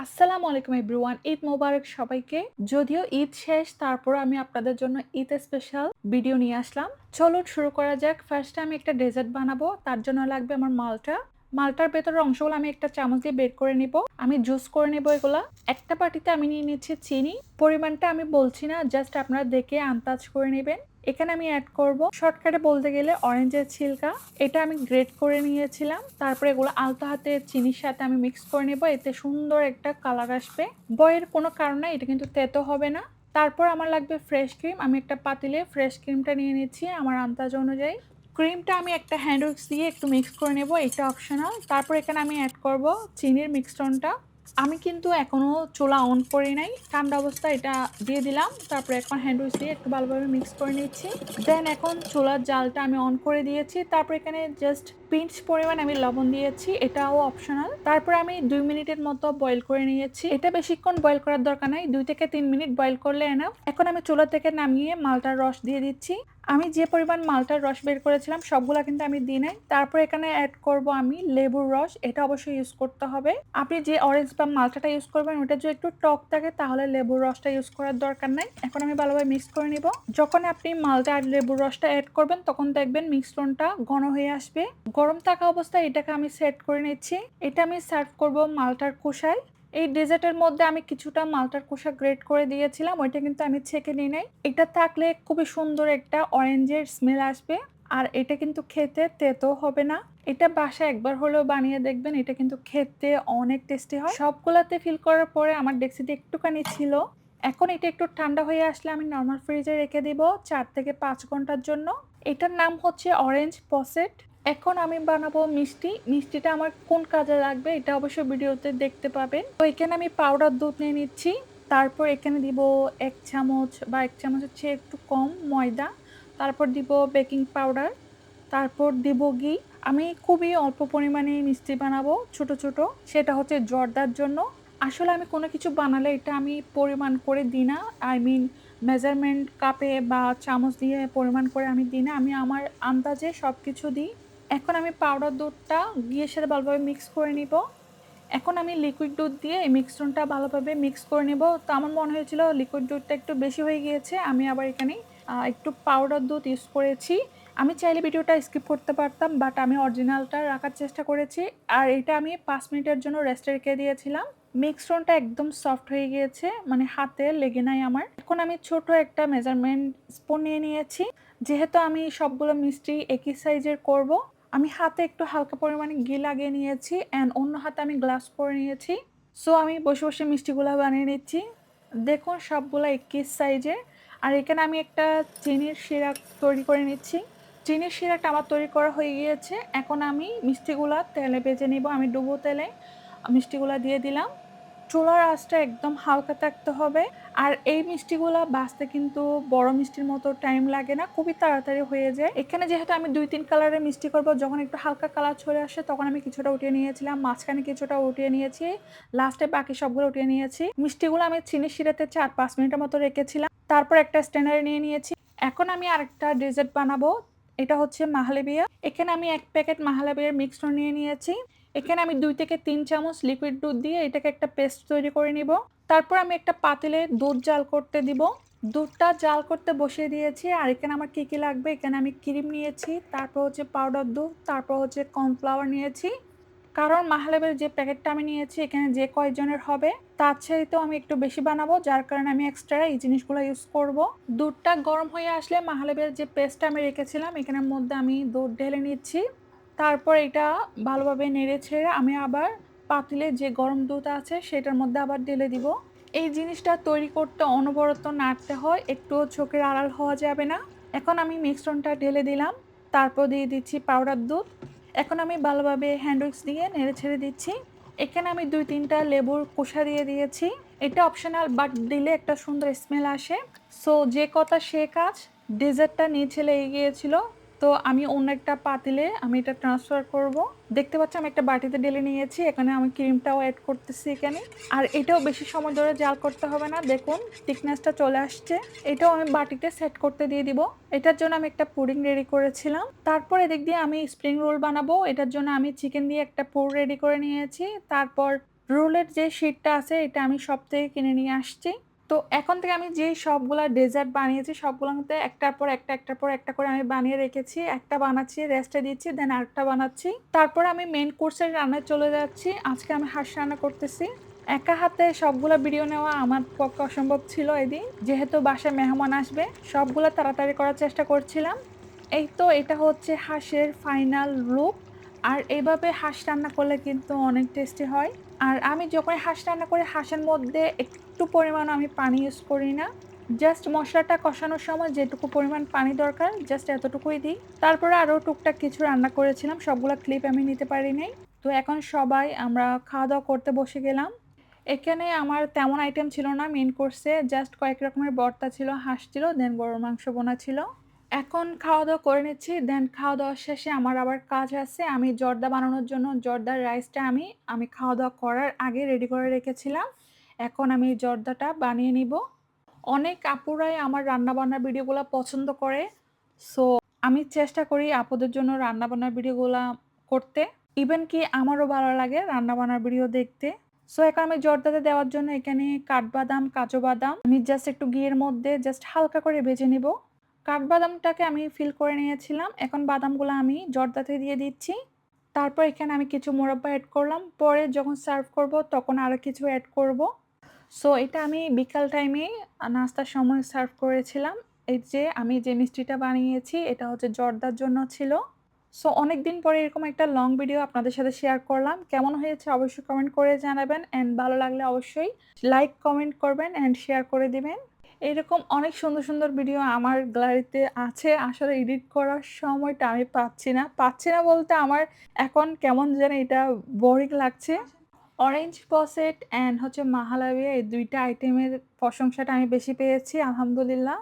আসসালামু আলাইকুম এভরিওয়ান। ঈদ মোবারক সবাইকে। যদিও ঈদ শেষ তারপর আমি আপনাদের জন্য ঈদ স্পেশাল ভিডিও নিয়ে আসলাম। চলুন শুরু করা যাক। ফার্স্টে আমি একটা ডেজার্ট বানাবো। তার জন্য লাগবে আমার মালটা। মালটার ভেতরের অংশগুলো আমি একটা চামচ দিয়ে বের করে নিব। আমি জুস করে নেব এগুলা। একটা বাটিতে আমি নিয়ে নিচ্ছি চিনি। পরিমাণটা আমি বলছি না, জাস্ট আপনারা দেখে আন্দাজ করে নেবেন। এখানে আমি অ্যাড করব শর্টকাটে বলতে গেলে অরেঞ্জের ছিলকা। এটা আমি গ্রেট করে নিয়েছিলাম। তারপরে এগুলো আলতো হাতে চিনির সাথে আমি মিক্স করে নেব। এতে সুন্দর একটা কালার আসবে। বয়ের কোনো কারণ নাই, এটা কিন্তু তেতো হবে না। তারপর আমার লাগবে ফ্রেশ ক্রিম। আমি একটা পাতিলে ফ্রেশ ক্রিমটা নিয়ে নিচ্ছি আমার আন্দাজ অনুযায়ী। ক্রিমটা আমি একটা হ্যান্ড উইক্স দিয়ে একটু মিক্স করে নেব, এটা অপশনাল। তারপর এখানে আমি অ্যাড করব চিনির মিক্সচনটা। আমি কিন্তু এখনো চুলা অন করি নাই, ঠান্ডা অবস্থায় এটা দিয়ে দিলাম। তারপরে এখন হ্যান্ড উইক্স দিয়ে একটু ভালোভাবে মিক্স করে নিচ্ছি। দেন এখন চুলার জালটা আমি অন করে দিয়েছি। তারপর এখানে জাস্ট পিঞ্চ পরিমাণ আমি লবণ দিয়েছি, এটাও অপশনাল। তারপর আমি 2 মিনিটের মতো বয়েল করে নিয়েছি। এটা বেশিক্ষণ বয়েল করার দরকার নাই, 2 থেকে 3 মিনিট বয়েল করলে এনাফ। এখন আমি চুলা থেকে নামিয়ে মালটার রস দিয়ে দিচ্ছি। আমি যে পরিমাণ মালটার রস বের করেছিলাম সবগুলা কিন্তু আমি দিই নাই। তারপর এখানে অ্যাড করব আমি লেবুর রস, এটা অবশ্যই ইউজ করতে হবে। আপনি যে অরেঞ্জ বা মালটাটা ইউজ করবেন ওটা যদি একটু টক থাকে তাহলে লেবুর রসটা ইউজ করার দরকার নাই। এখন আমি ভালোভাবে মিক্স করে নিব। যখন আপনি মালটা আর লেবুর রসটা অ্যাড করবেন তখন দেখবেন মিশ্রণটা ঘন হয়ে আসবে। গরম থাকা অবস্থায় এটাকে আমি সেট করে নিচ্ছি। এটা আমি সার্ভ করব মালটার খোসায়। এই ডেজার্টের মধ্যে আমি কিছুটা মালটার খোসা গ্রেট করে দিয়েছিলাম, ওইটা কিন্তু আমি ছেঁকে নিই নাই। এটা থাকলে খুবই সুন্দর একটা অরেঞ্জের স্মেল আসবে। আর এটা কিন্তু খেতে তেতো হবে না। এটা বাসায় একবার হলেও বানিয়ে দেখবেন, এটা কিন্তু খেতে অনেক টেস্টি হয়। সবগুলাতে ফিল করার পরে আমার ডেক্সিতে একটুখানি ছিল। এখন এটা একটু ঠান্ডা হয়ে আসলে আমি নর্মাল ফ্রিজে রেখে দিব 4 থেকে 5 ঘন্টার জন্য। এটার নাম হচ্ছে অরেঞ্জ পসেট। এখন আমি বানাবো মিষ্টি। মিষ্টিটা আমার কোন কাজে লাগবে এটা অবশ্যই ভিডিওতে দেখতে পাবেন। তো এখানে আমি পাউডার দুধ নিয়ে নিচ্ছি। তারপর এখানে দিব 1 চামচ বা 1 চামচের চেয়ে একটু কম ময়দা। তারপর দিব বেকিং পাউডার। তারপর দিব ঘি। আমি খুবই অল্প পরিমাণে মিষ্টি বানাবো, ছোট ছোট। সেটা হচ্ছে জর্দার জন্য। আসলে আমি কোনো কিছু বানালে এটা আমি পরিমাণ করে দিই না। আই মিন মেজারমেন্ট কাপে বা চামচ দিয়ে পরিমাণ করে আমি দিই না। আমি আমার আন্দাজে সব কিছু দিই। এখন আমি পাউডার দুধটা ঘিয়ের সাথে ভালোভাবে মিক্স করে নিব। এখন আমি লিকুইড দুধ দিয়ে এই মিশ্রণটা ভালোভাবে মিক্স করে নেব। তো আমার মনে হয়েছিল লিকুইড দুধটা একটু বেশি হয়ে গিয়েছে, আমি আবার এখানে একটু পাউডার দুধ ইউজ করেছি। আমি চাইলে ভিডিওটা স্কিপ করতে পারতাম, বাট আমি অরিজিনালটা রাখার চেষ্টা করেছি। আর এটা আমি 5 মিনিটের জন্য রেস্টে রেখে দিয়েছিলাম। মিক্সরনটা একদম সফট হয়ে গিয়েছে, মানে হাতে লেগে নাই আমার। এখন আমি ছোট একটা মেজারমেন্ট স্পুন নিয়ে নিয়েছি। যেহেতু আমি সবগুলো মিষ্টি একই সাইজের করব, আমি হাতে একটু হালকা পরিমাণে ঘি লাগিয়ে নিয়েছি অ্যান্ড অন্য হাতে আমি গ্লাস করে নিয়েছি। সো আমি বসে বসে মিষ্টিগুলো বানিয়ে নিচ্ছি। দেখুন সবগুলো একই সাইজের। আর এখানে আমি একটা চিনির সিরা তৈরি করে নিচ্ছি। চিনির সিরাটা আমার তৈরি করা হয়ে গিয়েছে। এখন আমি মিষ্টিগুলা তেলে ভেজে নিব। আমি ডুবো তেলে মিষ্টিগুলা দিয়ে দিলাম। চুলার আঁচটা একদম হালকা থাকতে হবে। আর এই মিষ্টিগুলা ভাজতে কিন্তু বড় মিষ্টির মতো টাইম লাগে না, খুবই তাড়াতাড়ি হয়ে যায়। এখানে যেহেতু আমি 2-3 কালারের মিষ্টি করব, যখন একটু হালকা কালার চলে আসে তখন আমি কিছুটা উঠিয়ে নিয়েছিলাম, মাঝখানে কিছুটা উঠিয়ে নিয়েছি, লাস্টে বাকি সবগুলো উঠিয়ে নিয়েছি। মিষ্টিগুলো আমি চিনির শিরাতে 4-5 মিনিটের মতো রেখেছিলাম। তারপর একটা স্ট্যান্ডারে নিয়ে নিয়েছি। এখন আমি আরেকটা ডেজার্ট বানাবো। এটা হচ্ছে মাহলেবিয়া। এখানে আমি 1 প্যাকেট মাহলেবিয়ার মিক্সচার নিয়ে নিয়েছি। এখানে আমি 2 থেকে 3 চামচ লিকুইড দুধ দিয়ে এটাকে একটা পেস্ট তৈরি করে নিব। তারপর আমি একটা পাতিলে দুধ জাল করতে দিব। দুধটা জাল করতে বসিয়ে দিয়েছি। আর এখানে আমার কি কি লাগবে, এখানে আমি ক্রিম নিয়েছি, তারপর হচ্ছে পাউডার দুধ, তারপর হচ্ছে কর্নফ্লাওয়ার নিয়েছি। কারণ মাহলেবের যে প্যাকেটটা আমি নিয়েছি এখানে যে কয়জনের হবে তার চাইতেও আমি একটু বেশি বানাবো, যার কারণে আমি এক্সট্রা এই জিনিসগুলো ইউজ করব। দুধটা গরম হয়ে আসলে মাহলেবের যে পেস্টটা আমি রেখেছিলাম এখানের মধ্যে আমি দুধ ঢেলে নিচ্ছি। তারপর এটা ভালোভাবে নেড়ে ছেড়ে আমি আবার পাতিলে যে গরম দুধ আছে সেটার মধ্যে আবার ঢেলে দিব। এই জিনিসটা তৈরি করতে অনবরত নাড়তে হয়, একটু চোখের আড়াল হওয়া যাবে না। এখন আমি মিশ্রণটা ঢেলে দিলাম। তারপর দিয়ে দিচ্ছি পাউডার দুধ। এখন আমি ভালোভাবে হ্যান্ড উইক্স দিয়ে নেড়ে ছেড়ে দিচ্ছি। এখানে আমি 2-3টা লেবুর কোষা দিয়ে দিয়েছি। এটা অপশনাল, বাট দিলে একটা সুন্দর স্মেল আসে। সো যে কথা সে কাজ, ডেজার্টটা নিচে লেগে গিয়েছিল। তো আমি অন্য একটা পাতিলে আমি এটা ট্রান্সফার করব। দেখতে পাচ্ছি আমি একটা বাটিতে ঢেলে নিয়েছি। এখানে আমি ক্রিমটাও অ্যাড করতেছি এখানে। আর এটাও বেশি সময় ধরে জাল করতে হবে না। দেখুন থিকনেসটা চলে আসছে। এটাও আমি বাটিতে সেট করতে দিয়ে দিব। এটার জন্য আমি একটা পুডিং রেডি করেছিলাম। তারপর এদিক দিয়ে আমি স্প্রিং রোল বানাবো। এটার জন্য আমি চিকেন দিয়ে একটা পুর রেডি করে নিয়েছি। তারপর রোলের যে শিটটা আছে এটা আমি শপ থেকে কিনে নিয়ে আসছি। তো এখন থেকে আমি যেই সবগুলা ডেজার্ট বানিয়েছি সবগুলোর মধ্যে একটার পর একটা, একটার পর একটা করে আমি বানিয়ে রেখেছি। একটা বানাচ্ছি, রেস্টে দিচ্ছি, দেন আরেকটা বানাচ্ছি। তারপর আমি মেইন কোর্সের রান্নায় চলে যাচ্ছি। আজকে আমি হাঁস রান্না করতেছি। একা হাতে সবগুলা ভিডিও নেওয়া আমার পক্ষে অসম্ভব ছিল এদিন। যেহেতু বাসায় মেহমান আসবে, সবগুলা তাড়াতাড়ি করার চেষ্টা করছিলাম। এই তো এটা হচ্ছে হাঁসের ফাইনাল লুক। আর এভাবে হাঁস রান্না করলে কিন্তু অনেক টেস্টি হয়। আর আমি যখনই হাঁস রান্না করি হাঁসের মধ্যে একটু পরিমাণ আমি পানি ইউজ করি না। জাস্ট মসলাটা কষানোর সময় যেটুকু পরিমাণ পানি দরকার জাস্ট এতটুকুই দিই। তারপরে আরও টুকটাক কিছু রান্না করেছিলাম। সবগুলা ক্লিপ আমি নিতে পারি নাই। তো এখন সবাই আমরা খাওয়া-দাওয়া করতে বসে গেলাম। এখানে আমার তেমন আইটেম ছিল না মেইন কোর্সে। জাস্ট কয়েক রকমের ভর্তা ছিল, হাঁস ছিল, দেন গরুর মাংস বোনা ছিল। এখন খাওয়া-দাওয়া করে নিচ্ছি। দেন খাওয়া-দাওয়া শেষে আমার আবার কাজ আছে। আমি জর্দা বানানোর জন্য জর্দার রাইসটা আমি খাওয়া-দাওয়া করার আগে রেডি করে রেখেছিলাম। এখন আমি জর্দাটা বানিয়ে নিবো। অনেক আপুরাই আমার রান্না-বান্নার ভিডিওগুলা পছন্দ করে। সো আমি চেষ্টা করি আপুদের জন্য রান্না-বান্নার ভিডিওগুলা করতে। ইভেন কি আমারও ভালো লাগে রান্না-বান্নার ভিডিও দেখতে। সো এখন আমি জর্দাতে দেওয়ার জন্য এখানে কাঠবাদাম, কাজু বাদাম আমি জাস্ট একটু ঘিয়ের মধ্যে জাস্ট হালকা করে ভেজে নিবো। কাঠবাদামটাকে আমি ফিল করে নিয়েছিলাম। এখন বাদামগুলো আমি জর্দাতে দিয়ে দিচ্ছি। তারপর এখানে আমি কিছু মোরব্বা এড করলাম। পরে যখন সার্ভ করব তখন আরো কিছু এড করব। সো এটা আমি বিকাল টাইমে নাস্তার সময় সার্ভ করেছিলাম। এই যে আমি যে মিষ্টিটা বানিয়েছি এটা হচ্ছে জর্দার জন্য ছিল। সো অনেকদিন পরে এরকম একটা লং ভিডিও আপনাদের সাথে শেয়ার করলাম। কেমন হয়েছে অবশ্যই কমেন্ট করে জানাবেন অ্যান্ড ভালো লাগলে অবশ্যই লাইক, কমেন্ট করবেন অ্যান্ড শেয়ার করে দিবেন। এরকম অনেক সুন্দর, সুন্দর ভিডিও আমার গ্যালারিতে আছে। আসলে এডিট করার সময়টা আমি পাচ্ছি না। পাচ্ছি না বলতে আমার এখন কেমন জানি এটা বোরিং লাগছে। অরেঞ্জ পসেট অ্যান্ড হচ্ছে মাহালাভিয়া এই ২ টা আইটেমের প্রশংসাটা আমি বেশি পেয়েছি আলহামদুলিল্লাহ।